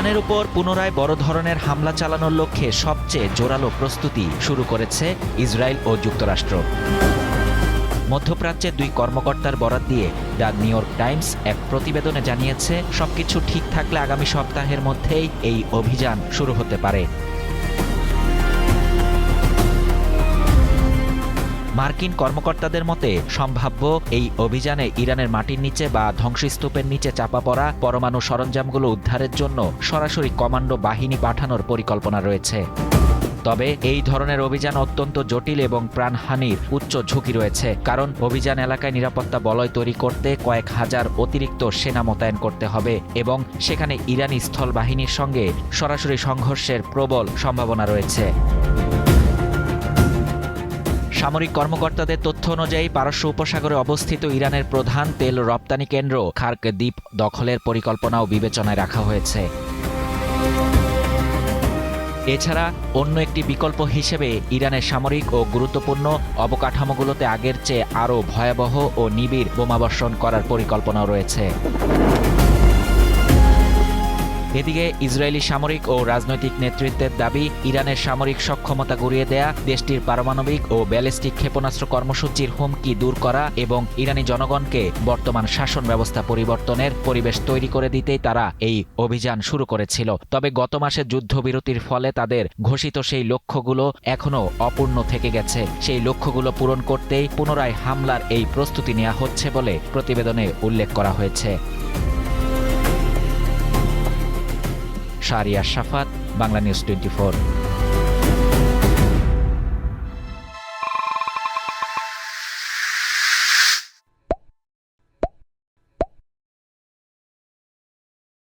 ইরানের উপর পুনরায় বড় ধরনের হামলা চালানোর লক্ষ্যে সবচেয়ে জোরালো প্রস্তুতি শুরু করেছে ইসরায়েল ও যুক্তরাষ্ট্র। মধ্যপ্রাচ্যের দুই কর্মকর্তার বরাত দিয়ে দ্য নিউ ইয়র্ক টাইমস এক প্রতিবেদনে জানিয়েছে, সবকিছু ঠিক থাকলে আগামী সপ্তাহের মধ্যেই এই অভিযান শুরু হতে পারে। মার্কিন কর্মকর্তাদের মতে সম্ভাব্য এই অভিযানে ইরানের মাটির নিচে বা ধ্বংসস্তূপের নিচে চাপা পড়া পরমাণু সরঞ্জামগুলো উদ্ধারের জন্য সরাসরি কমান্ডো বাহিনী পাঠানোর পরিকল্পনা রয়েছে। তবে এই ধরনের অভিযান অত্যন্ত জটিল এবং প্রাণহানির উচ্চ ঝুঁকি রয়েছে, কারণ অভিযান এলাকায় নিরাপত্তা বলয় তৈরি করতে কয়েক হাজার অতিরিক্ত সেনা মোতায়েন করতে হবে এবং সেখানে ইরানি স্থল বাহিনীর সঙ্গে সরাসরি সংঘর্ষের প্রবল সম্ভাবনা রয়েছে। সামরিক কর্মকর্তাদের তথ্য অনুযায়ী পারস্য উপসাগরে অবস্থিত ইরানের প্রধান তেল রপ্তানি কেন্দ্র খার্ক দ্বীপ দখলের পরিকল্পনাও বিবেচনায় রাখা হয়েছে। এছাড়া অন্য একটি বিকল্প হিসেবে ইরানের সামরিক ও গুরুত্বপূর্ণ অবকাঠামোগুলোতে আগের চেয়ে আরও ভয়াবহ ও নিবিড় বোমাবর্ষণ করার পরিকল্পনাও রয়েছে। এদিকে ইসরায়েলি সামরিক ও রাজনৈতিক নেতৃত্বের দাবি, ইরানের সামরিক সক্ষমতা গুঁড়িয়ে দেয়া, দেশটির পারমাণবিক ও ব্যালিস্টিক ক্ষেপণাস্ত্র কর্মসূচির হুমকি দূর করা এবং ইরানি জনগণকে বর্তমান শাসন ব্যবস্থা পরিবর্তনের পরিবেশ তৈরি করে দিতেই তারা এই অভিযান শুরু করেছিল। তবে গত মাসে যুদ্ধবিরতির ফলে তাদের ঘোষিত সেই লক্ষ্যগুলো এখনও অপূর্ণ থেকে গেছে। সেই লক্ষ্যগুলো পূরণ করতেই পুনরায় হামলার এই প্রস্তুতি নেওয়া হচ্ছে বলে প্রতিবেদনে উল্লেখ করা হয়েছে। শাহরিয়ার শাফাত, বাংলা নিউজ 24।